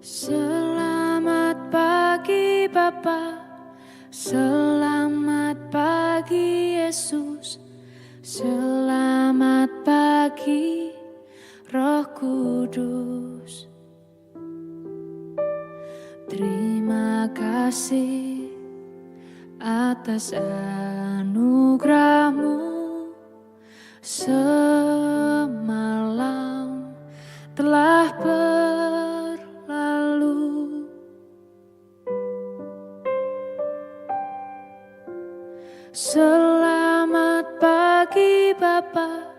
Selamat pagi Bapa, selamat pagi Yesus, selamat pagi Roh Kudus. Terima kasih atas anugerah-Mu. Semalam telah berlalu, selamat pagi Bapa,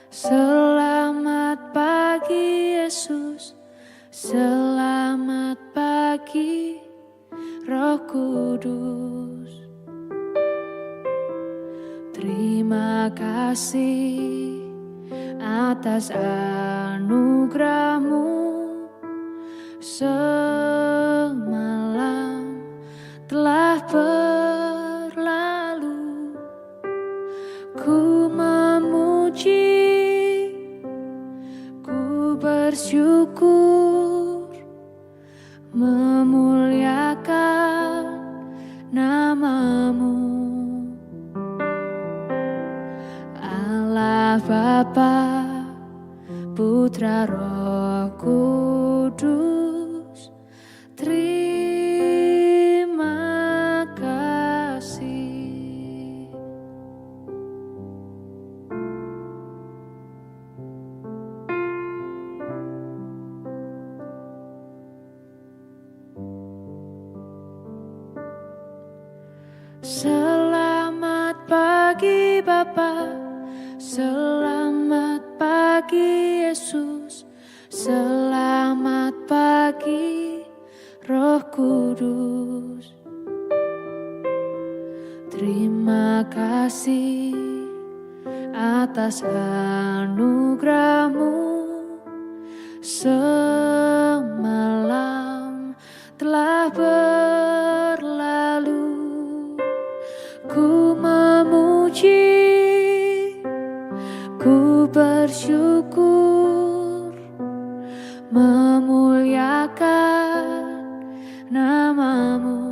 selamat pagi Yesus, selamat pagi Roh Kudus. Terima kasih atas anugerah-Mu. Semalam telah berlalu, ku memuji, ku bersyukur, memuliakan nama-Mu. Allah Bapa, Putra Roh Kudus, terima kasih. Selamat pagi Bapa, selamat pagi Yesus, selamat pagi Roh Kudus. Terima kasih atas anugerah-Mu. Semalam telah berlalu, ku memuji, ku bersyukur, memuliakan nama-Mu.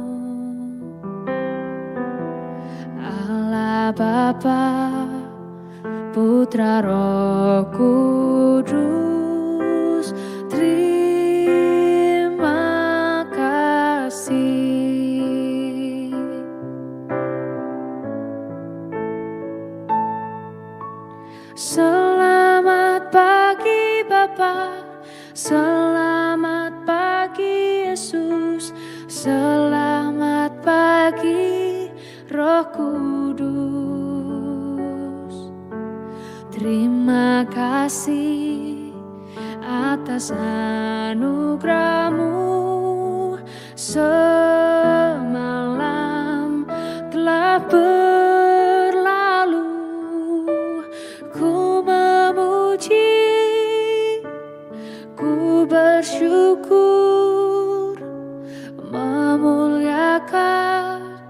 Allah Bapa, Putra Roh Kudus, terima kasih. Selamat pagi Bapa, selamat pagi Yesus, selamat pagi Roh Kudus. Terima kasih atas anugerah-Mu. Semalam telah berlalu, ku memuji, ku bersyukur, memuliakan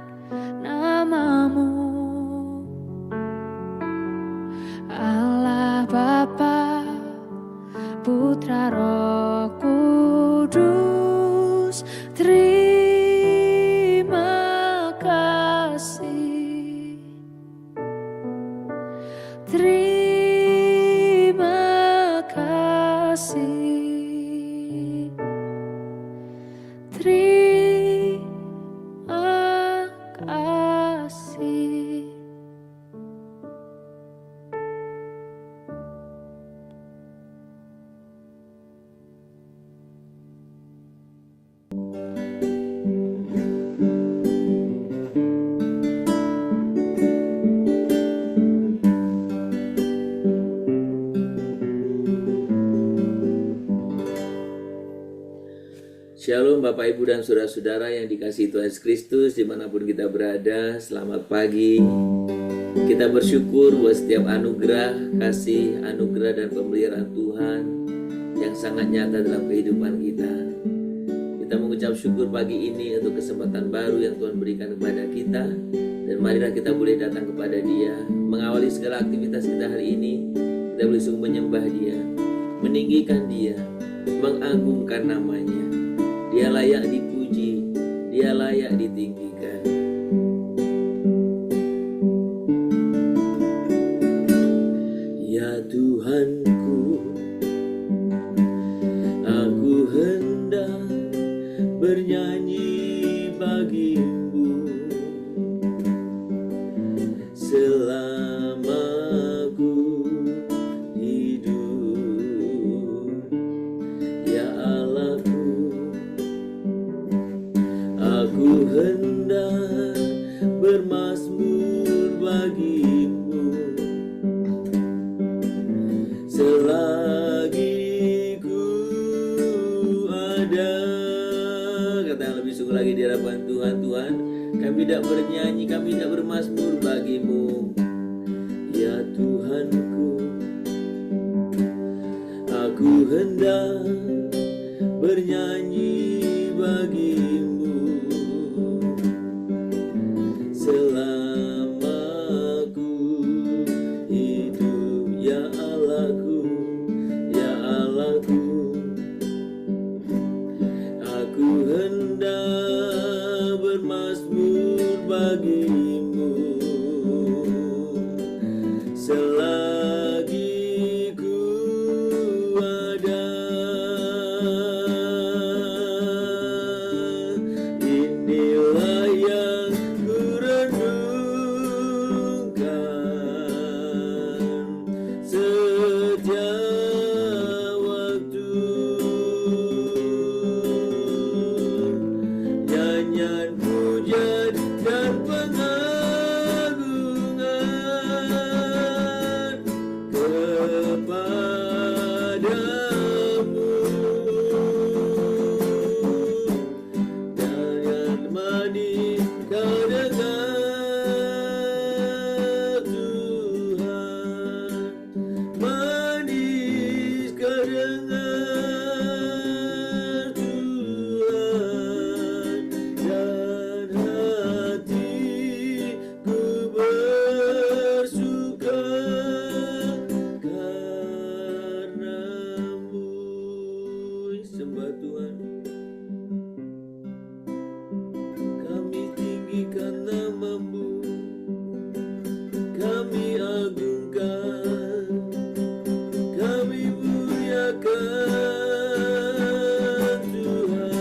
nama-Mu. Allah Bapa, Putra Roh Kudus, terima kasih. Terima kasih. Terima kasih. Shalom Bapak Ibu dan Saudara-saudara yang dikasihi Tuhan Yesus Kristus dimanapun kita berada. Selamat pagi. Kita bersyukur buat setiap anugerah, kasih, anugerah dan pemeliharaan Tuhan yang sangat nyata dalam kehidupan kita. Kita mengucap syukur pagi ini untuk kesempatan baru yang Tuhan berikan kepada kita. Dan marilah kita boleh datang kepada Dia, mengawali segala aktivitas kita hari ini. Kita boleh sungguh menyembah Dia, meninggikan Dia, mengagungkan namanya. Dia layak dipuji, Dia layak ditinggikan. Ya Tuhanku, aku hendak bernyanyi bagimu selama aku hidup. Ya Allahku, aku hendak bermazmur bagimu selagi ku ada. Kata lebih sungguh lagi di hadapan Tuhan, Tuhan, kami tidak bernyanyi, kami tidak bermazmur bagimu. Ya Tuhanku, aku hendak bernyanyi bagimu selama aku hidup. Ya Allahku, ya Allahku, aku hendak bermazmur bagimu selagi ku ada. Inilah yang ku renungkan setiap waktu, nyanyian pujian dan pengagungan kepadamu. Jangan manis kau dengar Tuhan, manis kau dengar Tuhan, dan hatiku bersuka karenamu. Sembah Tuhan, kami tinggikan namamu, kami agungkan, kami muliakan Tuhan,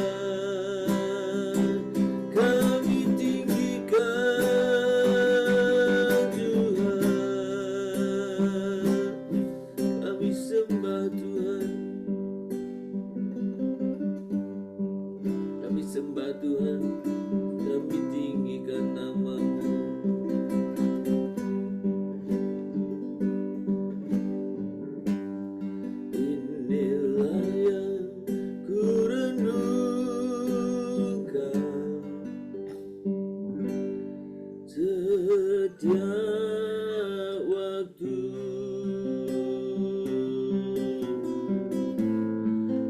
kami tinggikan Tuhan, kami sembah Tuhan, kami sembah Tuhan, kami tinggikan namamu. Inilah yang ku renungkan setiap waktu,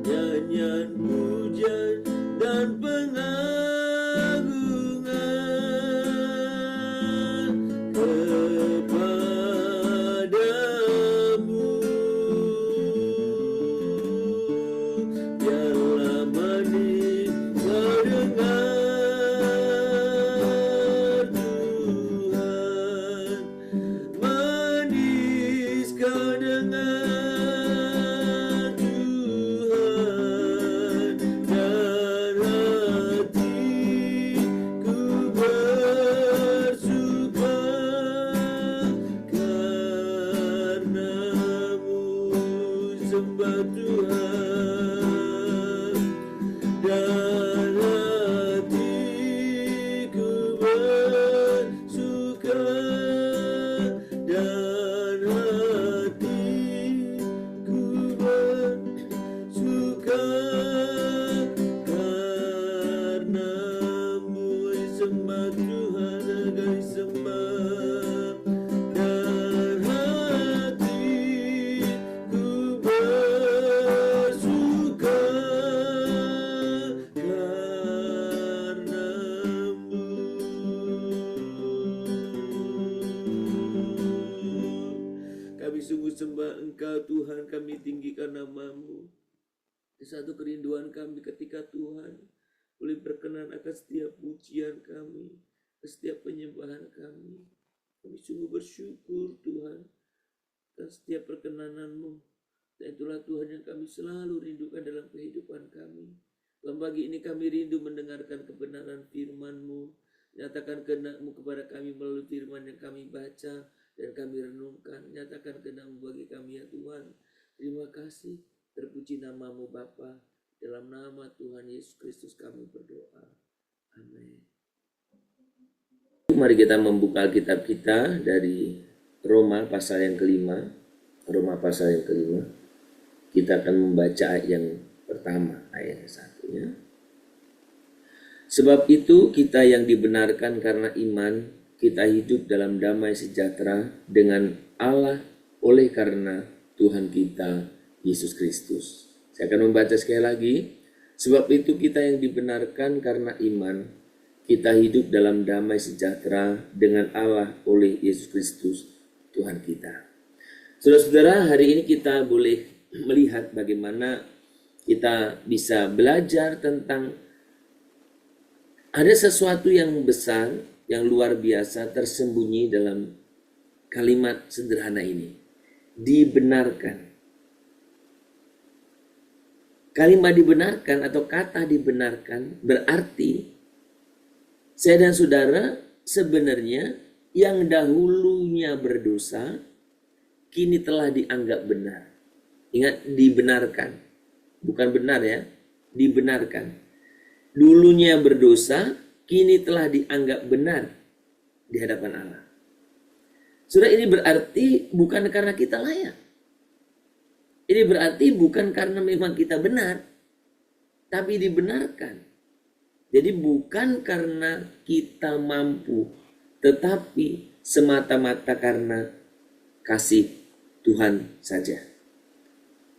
nyanyian pujian dan pengagungan kepadamu. Biarlah manis kau dengar Tuhan, manis kau dengar Tuhan, dan hatiku bersuka karenamu. Sembah Tuhan, dan hatiku bersuka, dan hatiku bersuka karenamu. Sembah Tuhan, agar sembah, dan hatiku bersuka karenamu. Kami sungguh sembah Engkau Tuhan, kami tinggikan namamu. Satu kerinduan kami ketika Tuhan boleh berkenan akan setiap pujian kami, setiap penyembahan kami. Kami sungguh bersyukur Tuhan atas setiap perkenanan-Mu. Dan itulah Tuhan yang kami selalu rindukan dalam kehidupan kami. Dalam pagi ini kami rindu mendengarkan kebenaran firman-Mu. Nyatakan kehendak-Mu kepada kami melalui firman yang kami baca dan kami renungkan. Nyatakan kehendak-Mu bagi kami ya Tuhan. Terima kasih. Terpuji nama-Mu Bapa. Dalam nama Tuhan Yesus Kristus kami berdoa. Amin. Mari kita membuka Alkitab kita dari Roma pasal yang kelima. Roma pasal yang kelima. Kita akan membaca ayat yang pertama, ayat 1 ya. Sebab itu kita yang dibenarkan karena iman, kita hidup dalam damai sejahtera dengan Allah oleh karena Tuhan kita Yesus Kristus. Saya akan membaca sekali lagi. Sebab itu kita yang dibenarkan karena iman, kita hidup dalam damai sejahtera dengan Allah oleh Yesus Kristus Tuhan kita. Saudara-saudara, hari ini kita boleh melihat bagaimana kita bisa belajar tentang ada sesuatu yang besar, yang luar biasa tersembunyi dalam kalimat sederhana ini. Dibenarkan. Kalimat dibenarkan atau kata dibenarkan berarti saya dan saudara sebenarnya yang dahulunya berdosa kini telah dianggap benar. Ingat, dibenarkan. Bukan benar ya, dibenarkan. Dulunya berdosa, kini telah dianggap benar di hadapan Allah. Saudara, ini berarti bukan karena kita layak. Ini berarti bukan karena memang kita benar, tapi dibenarkan. Jadi bukan karena kita mampu, tetapi semata-mata karena kasih Tuhan saja.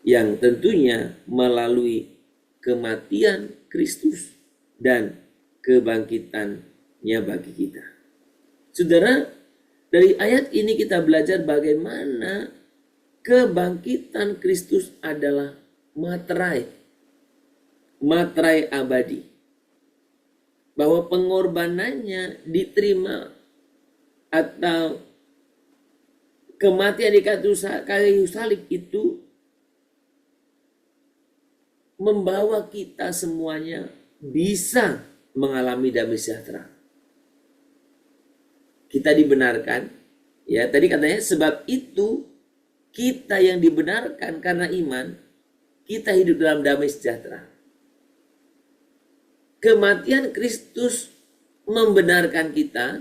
Yang tentunya melalui kematian Kristus dan kebangkitannya bagi kita. Saudara, dari ayat ini kita belajar bagaimana kebangkitan Kristus adalah materai abadi. Bahwa pengorbanannya diterima atau kematian di kayu salib itu membawa kita semuanya bisa mengalami damai sejahtera. Kita dibenarkan, ya tadi katanya sebab itu kita yang dibenarkan karena iman, kita hidup dalam damai sejahtera. Kematian Kristus membenarkan kita,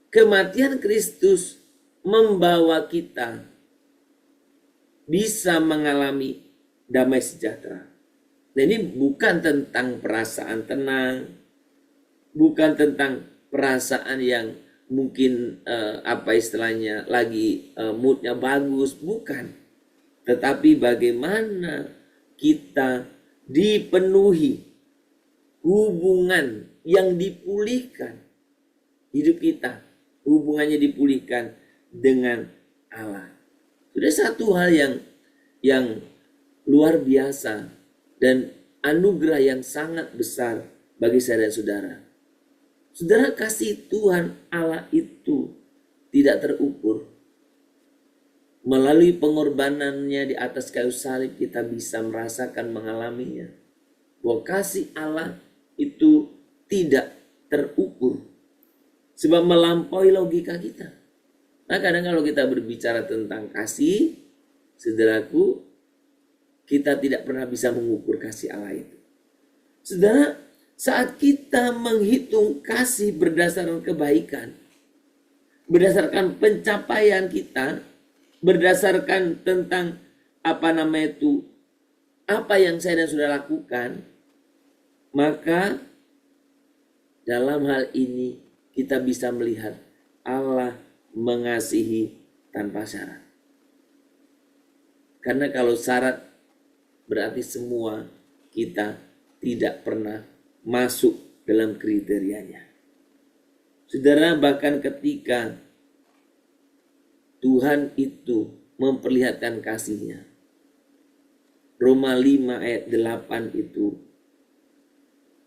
kematian Kristus membawa kita bisa mengalami damai sejahtera. Nah, ini bukan tentang perasaan tenang, bukan tentang perasaan yang mungkin lagi moodnya bagus, bukan. Tetapi bagaimana kita dipenuhi hubungan yang dipulihkan, hidup kita hubungannya dipulihkan dengan Allah. Sudah satu hal yang luar biasa dan anugerah yang sangat besar bagi saya dan saudara. Saudara, kasih Tuhan Allah itu tidak terukur. Melalui pengorbanannya di atas kayu salib kita bisa merasakan, mengalaminya. Bahwa kasih Allah itu tidak terukur. Sebab melampaui logika kita. Nah, kadang kalau kita berbicara tentang kasih, saudaraku, kita tidak pernah bisa mengukur kasih Allah itu. Saudara, saat kita menghitung kasih berdasarkan kebaikan, berdasarkan pencapaian kita, berdasarkan tentang apa yang saya dan saudara lakukan, maka dalam hal ini kita bisa melihat Allah mengasihi tanpa syarat. Karena kalau syarat berarti semua kita tidak pernah masuk dalam kriterianya. Saudara, bahkan ketika Tuhan itu memperlihatkan kasih-Nya, Roma 5 ayat 8 itu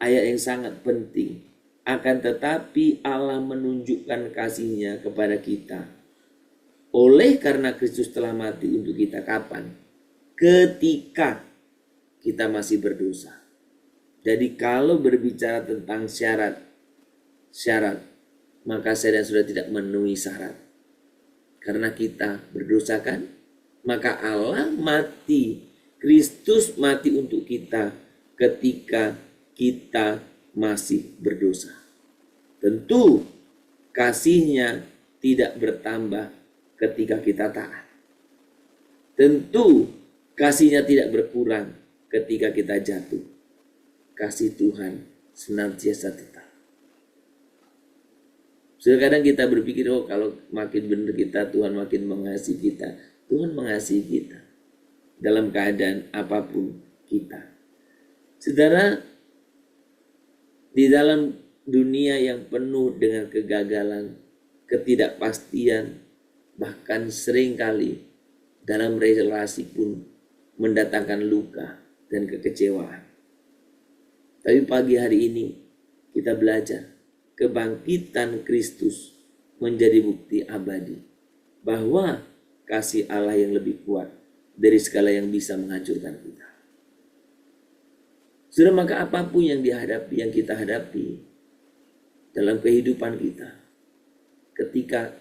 ayat yang sangat penting. Akan tetapi Allah menunjukkan kasih-Nya kepada kita oleh karena Kristus telah mati untuk kita. Kapan? Ketika kita masih berdosa. Jadi kalau berbicara tentang syarat, maka saya dan saudara tidak memenuhi syarat. Karena kita berdosa kan? Maka Allah mati, Kristus mati untuk kita ketika kita masih berdosa. Tentu kasih-Nya tidak bertambah ketika kita taat. Tentu kasih-Nya tidak berkurang ketika kita jatuh. Kasih Tuhan senantiasa tetap. Kadang kita berpikir, kalau makin benar kita, Tuhan makin mengasihi kita. Tuhan mengasihi kita dalam keadaan apapun kita. Saudara, di dalam dunia yang penuh dengan kegagalan, ketidakpastian, bahkan seringkali dalam relasi pun mendatangkan luka dan kekecewaan. Tapi pagi hari ini kita belajar kebangkitan Kristus menjadi bukti abadi bahwa kasih Allah yang lebih kuat dari segala yang bisa menghancurkan kita. Sudah, maka apapun yang kita hadapi dalam kehidupan kita, ketika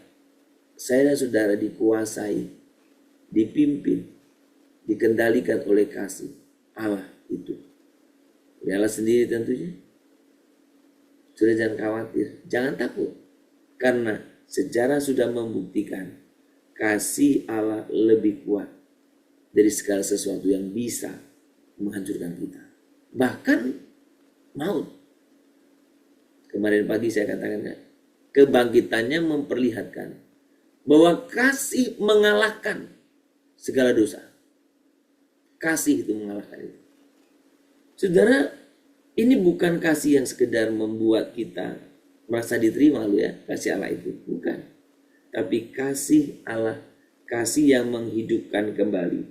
saya dan saudara dikuasai, dipimpin, dikendalikan oleh kasih Allah itu, Allah sendiri tentunya, sudah jangan khawatir, jangan takut, karena sejarah sudah membuktikan kasih Allah lebih kuat dari segala sesuatu yang bisa menghancurkan kita. Bahkan maut. Kemarin pagi saya katakan, kebangkitannya memperlihatkan bahwa kasih mengalahkan segala dosa. Kasih itu mengalahkan itu. Saudara, ini bukan kasih yang sekedar membuat kita merasa diterima kasih Allah itu. Bukan. Tapi kasih Allah, kasih yang menghidupkan kembali,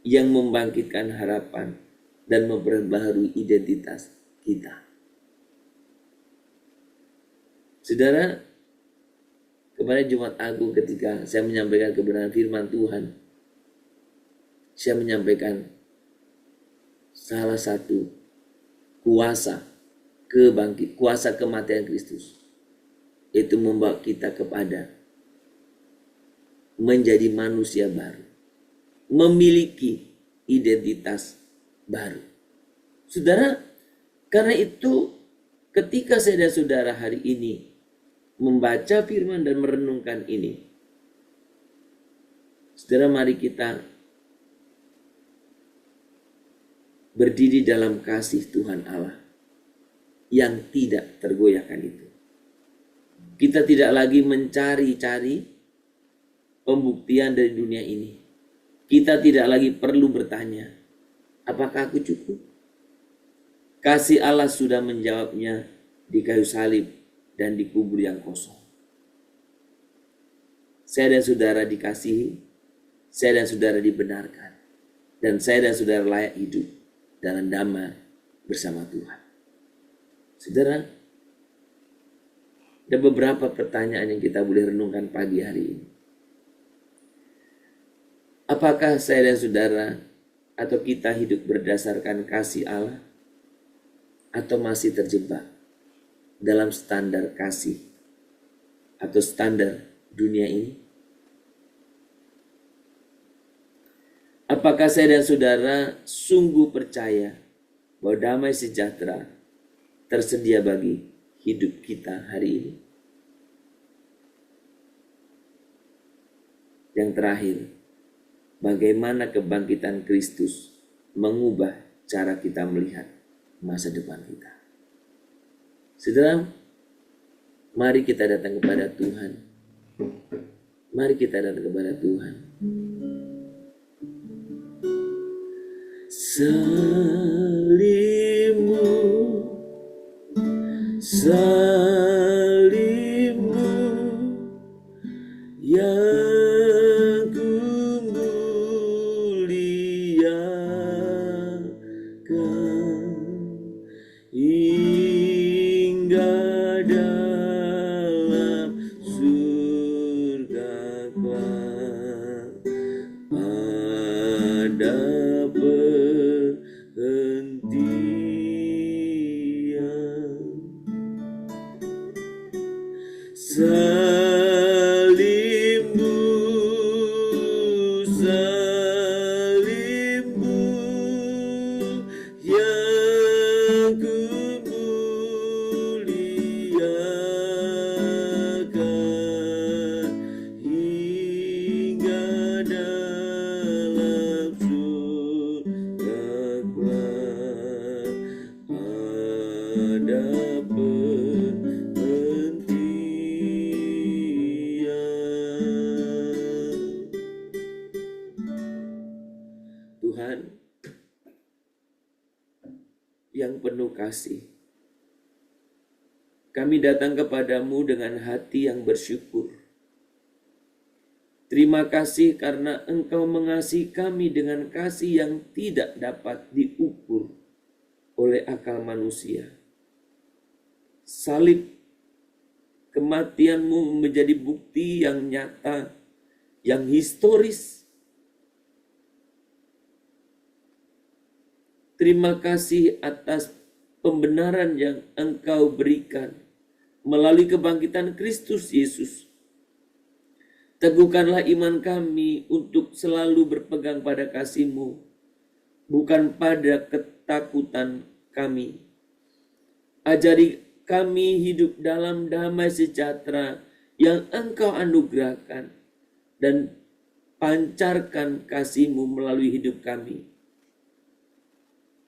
yang membangkitkan harapan, dan memperbaharui identitas kita. Saudara, kemarin Jumat Agung ketika saya menyampaikan kebenaran firman Tuhan, saya menyampaikan salah satu kuasa kematian Kristus, itu membawa kita kepada menjadi manusia baru, memiliki identitas baru. Saudara, karena itu ketika saya dan saudara hari ini membaca firman dan merenungkan ini, saudara, mari kita berdiri dalam kasih Tuhan Allah yang tidak tergoyahkan itu. Kita tidak lagi mencari-cari pembuktian dari dunia ini. Kita tidak lagi perlu bertanya, apakah aku cukup? Kasih Allah sudah menjawabnya di kayu salib dan di kubur yang kosong. Saya dan saudara dikasihi, saya dan saudara dibenarkan, dan saya dan saudara layak hidup dalam damai bersama Tuhan. Saudara, ada beberapa pertanyaan yang kita boleh renungkan pagi hari ini. Apakah saya dan saudara atau kita hidup berdasarkan kasih Allah, atau masih terjebak dalam standar kasih atau standar dunia ini? Apakah saya dan saudara sungguh percaya bahwa damai sejahtera tersedia bagi hidup kita hari ini? Yang terakhir, bagaimana kebangkitan Kristus mengubah cara kita melihat masa depan kita? Saudara, mari kita datang kepada Tuhan. Mari kita datang kepada Tuhan. Salibmu yang kumuliakan, Tuhan yang penuh kasih, kami datang kepadamu dengan hati yang bersyukur. Terima kasih karena Engkau mengasihi kami dengan kasih yang tidak dapat diukur oleh akal manusia. Salib kematian-Mu menjadi bukti yang nyata, yang historis. Terima kasih atas pembenaran yang Engkau berikan melalui kebangkitan Kristus Yesus. Teguhkanlah iman kami untuk selalu berpegang pada kasih-Mu, bukan pada ketakutan kami. Ajari kami hidup dalam damai sejahtera yang Engkau anugerahkan, dan pancarkan kasih-Mu melalui hidup kami.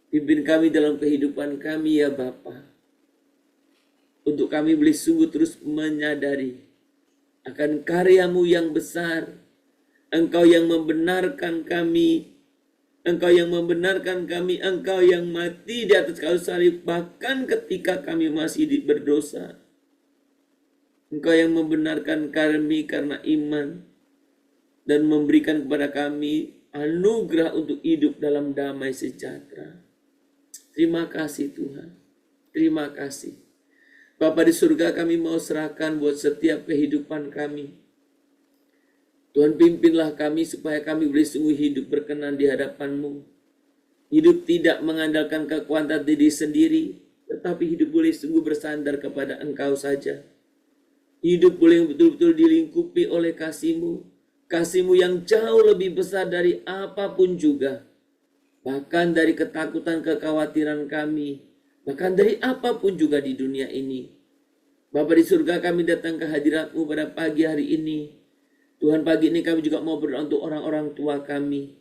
Pimpin kami dalam kehidupan kami ya Bapa, untuk kami boleh sungguh terus menyadari akan karya-Mu yang besar. Engkau yang membenarkan kami, Engkau yang membenarkan kami, Engkau yang mati di atas kayu salib bahkan ketika kami masih berdosa. Engkau yang membenarkan kami karena iman dan memberikan kepada kami anugerah untuk hidup dalam damai sejahtera. Terima kasih Tuhan, terima kasih. Bapa di surga, kami mau serahkan buat setiap kehidupan kami. Tuhan, pimpinlah kami supaya kami boleh sungguh hidup berkenan di hadapan-Mu. Hidup tidak mengandalkan kekuatan diri sendiri, tetapi hidup boleh sungguh bersandar kepada Engkau saja. Hidup boleh betul-betul dilingkupi oleh kasih-Mu. Kasih-Mu yang jauh lebih besar dari apapun juga. Bahkan dari ketakutan, kekhawatiran kami. Bahkan dari apapun juga di dunia ini. Bapa di surga, kami datang ke hadirat-Mu pada pagi hari ini. Tuhan, pagi ini kami juga mau berdoa untuk orang-orang tua kami.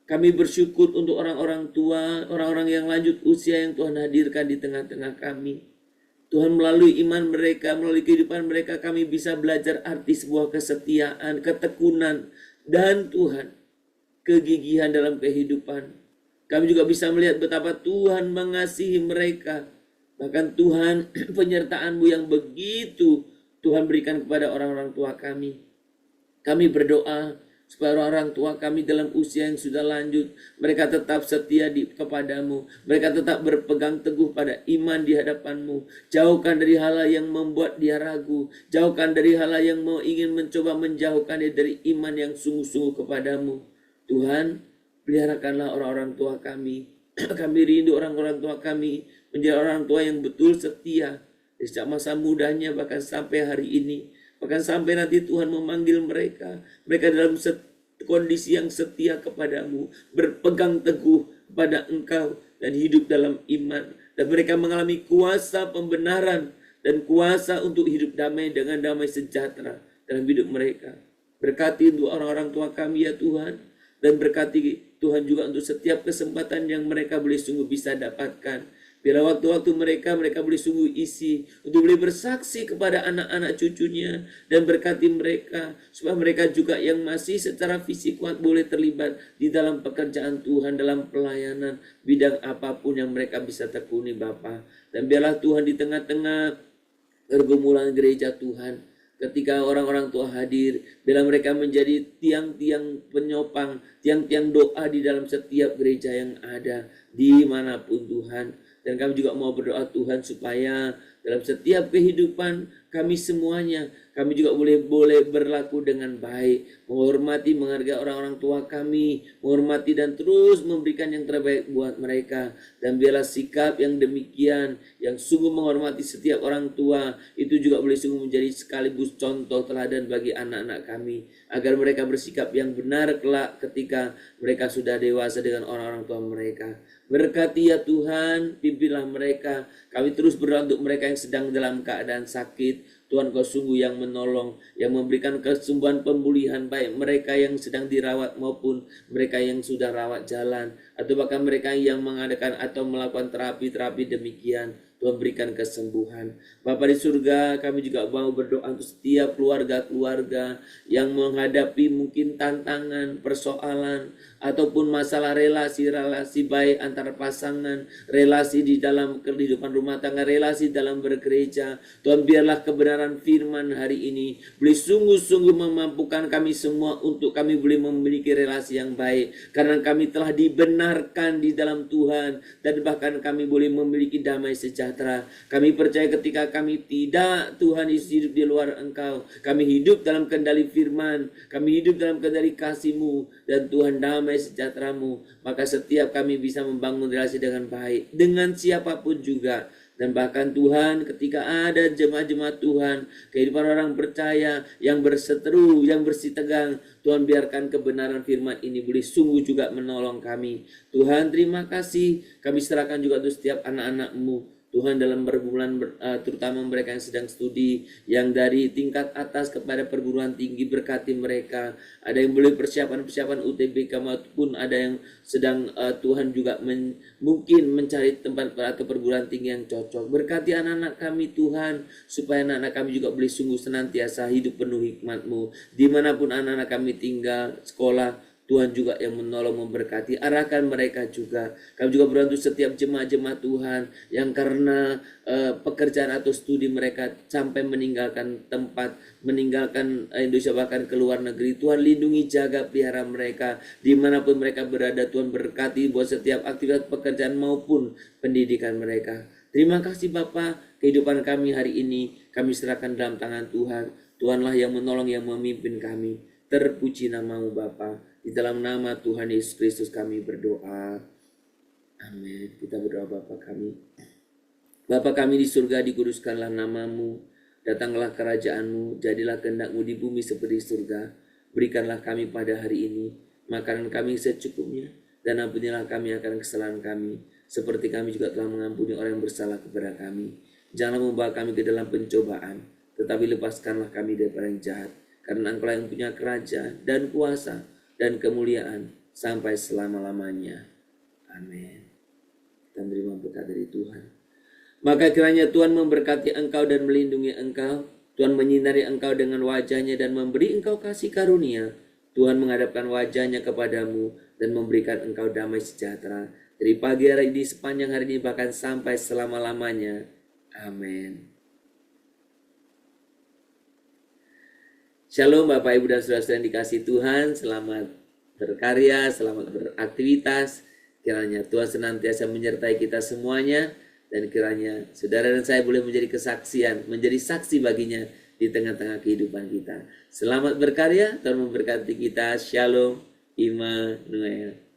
Kami bersyukur untuk orang-orang tua, orang-orang yang lanjut usia yang Tuhan hadirkan di tengah-tengah kami. Tuhan, melalui iman mereka, melalui kehidupan mereka, kami bisa belajar arti sebuah kesetiaan, ketekunan, dan Tuhan, kegigihan dalam kehidupan. Kami juga bisa melihat betapa Tuhan mengasihi mereka. Bahkan Tuhan, penyertaan-Mu yang begitu Tuhan berikan kepada orang-orang tua kami. Kami berdoa supaya orang-orang tua kami dalam usia yang sudah lanjut, mereka tetap setia kepadamu. Mereka tetap berpegang teguh pada iman di hadapan-Mu. Jauhkan dari hal yang membuat dia ragu. Jauhkan dari hal yang ingin mencoba menjauhkan dia dari iman yang sungguh-sungguh kepadamu. Tuhan, peliharakanlah orang-orang tua kami. Kami rindu orang-orang tua kami menjadi orang tua yang betul setia sejak masa mudanya bahkan sampai hari ini. Bahkan sampai nanti Tuhan memanggil mereka. Mereka dalam kondisi yang setia kepadamu. Berpegang teguh kepada Engkau dan hidup dalam iman. Dan mereka mengalami kuasa pembenaran dan kuasa untuk hidup damai dengan damai sejahtera dalam hidup mereka. Berkati untuk orang-orang tua kami ya Tuhan. Dan berkati Tuhan juga untuk setiap kesempatan yang mereka boleh sungguh bisa dapatkan. Bila waktu-waktu mereka boleh sungguh isi untuk boleh bersaksi kepada anak-anak cucunya. Dan berkati mereka supaya mereka juga yang masih secara fisik kuat boleh terlibat di dalam pekerjaan Tuhan, dalam pelayanan bidang apapun yang mereka bisa tekuni Bapa. Dan biarlah Tuhan di tengah-tengah pergumulan gereja Tuhan, ketika orang-orang tua hadir, bila mereka menjadi tiang-tiang penyopang, tiang-tiang doa di dalam setiap gereja yang ada, dimanapun Tuhan. Dan kami juga mau berdoa Tuhan supaya dalam setiap kehidupan kami semuanya, kami juga boleh berlaku dengan baik, menghormati, menghargai orang-orang tua kami, menghormati dan terus memberikan yang terbaik buat mereka. Dan biarlah sikap yang demikian, yang sungguh menghormati setiap orang tua, itu juga boleh sungguh menjadi sekaligus contoh teladan bagi anak-anak kami, agar mereka bersikap yang benar kelak ketika mereka sudah dewasa dengan orang-orang tua mereka. Berkati ya Tuhan, pimpinlah mereka. Kami terus berdoa untuk mereka yang sedang dalam keadaan sakit. Tuhan, Kau sungguh yang menolong, yang memberikan kesembuhan pemulihan, baik mereka yang sedang dirawat maupun mereka yang sudah rawat jalan, atau bahkan mereka yang mengadakan atau melakukan terapi-terapi demikian. Tuhan berikan kesembuhan. Bapa di surga, kami juga mau berdoa untuk setiap keluarga-keluarga yang menghadapi mungkin tantangan, persoalan, ataupun masalah relasi-relasi baik antar pasangan, relasi di dalam kehidupan rumah tangga, relasi dalam bergereja. Tuhan, biarlah kebenaran firman hari ini boleh sungguh-sungguh memampukan kami semua untuk kami boleh memiliki relasi yang baik, karena kami telah dibenarkan di dalam Tuhan, dan bahkan kami boleh memiliki damai sejahtera. Kami percaya ketika kami tidak, Tuhan, hidup di luar Engkau, kami hidup dalam kendali firman, kami hidup dalam kendali kasih-Mu, dan Tuhan damai sejahtera-Mu, maka setiap kami bisa membangun relasi dengan baik dengan siapapun juga. Dan bahkan Tuhan, ketika ada jemaat-jemaat Tuhan, kehidupan orang percaya yang berseteru, yang bersitegang, Tuhan biarkan kebenaran firman ini boleh sungguh juga menolong kami. Tuhan, terima kasih. Kami serahkan juga untuk setiap anak-anak-Mu, Tuhan, dalam pergumulan, terutama mereka yang sedang studi, yang dari tingkat atas kepada perguruan tinggi, berkati mereka. Ada yang boleh persiapan UTBK, maupun ada yang sedang Tuhan juga mungkin mencari tempat atau perguruan tinggi yang cocok. Berkati anak-anak kami Tuhan, supaya anak-anak kami juga boleh sungguh senantiasa hidup penuh hikmat-Mu. Dimanapun anak-anak kami tinggal, sekolah, Tuhan juga yang menolong, memberkati, arahkan mereka juga. Kami juga berdoa untuk setiap jemaat-jemaat Tuhan yang karena pekerjaan atau studi mereka sampai meninggalkan tempat, meninggalkan Indonesia, bahkan ke luar negeri. Tuhan lindungi, jaga, pelihara mereka dimanapun mereka berada. Tuhan berkati buat setiap aktivitas pekerjaan maupun pendidikan mereka. Terima kasih Bapa, kehidupan kami hari ini kami serahkan dalam tangan Tuhan. Tuhanlah yang menolong, yang memimpin kami. Terpuji nama-Mu Bapa. Di dalam nama Tuhan Yesus Kristus kami berdoa. Amin. Kita berdoa. Bapa kami. Bapa kami di surga, dikuduskanlah nama-Mu. Datanglah kerajaan-Mu. Jadilah kehendak-Mu di bumi seperti di surga. Berikanlah kami pada hari ini makanan kami secukupnya. Dan ampunilah kami akan kesalahan kami, seperti kami juga telah mengampuni orang yang bersalah kepada kami. Janganlah membawa kami ke dalam pencobaan, tetapi lepaskanlah kami daripada yang jahat. Karena Engkau yang punya kerajaan dan kuasa dan kemuliaan sampai selama-lamanya. Amin. Kita menerima berkat dari Tuhan. Maka kiranya Tuhan memberkati engkau dan melindungi engkau. Tuhan menyinari engkau dengan wajahnya dan memberi engkau kasih karunia. Tuhan menghadapkan wajahnya kepadamu dan memberikan engkau damai sejahtera. Dari pagi hari ini, sepanjang hari ini, bahkan sampai selama-lamanya. Amin. Shalom Bapak Ibu dan Saudara yang dikasihi Tuhan. Selamat berkarya, selamat beraktivitas. Kiranya Tuhan senantiasa menyertai kita semuanya. Dan kiranya saudara dan saya boleh menjadi kesaksian, menjadi saksi baginya di tengah-tengah kehidupan kita. Selamat berkarya, Tuhan memberkati kita. Shalom, Immanuel.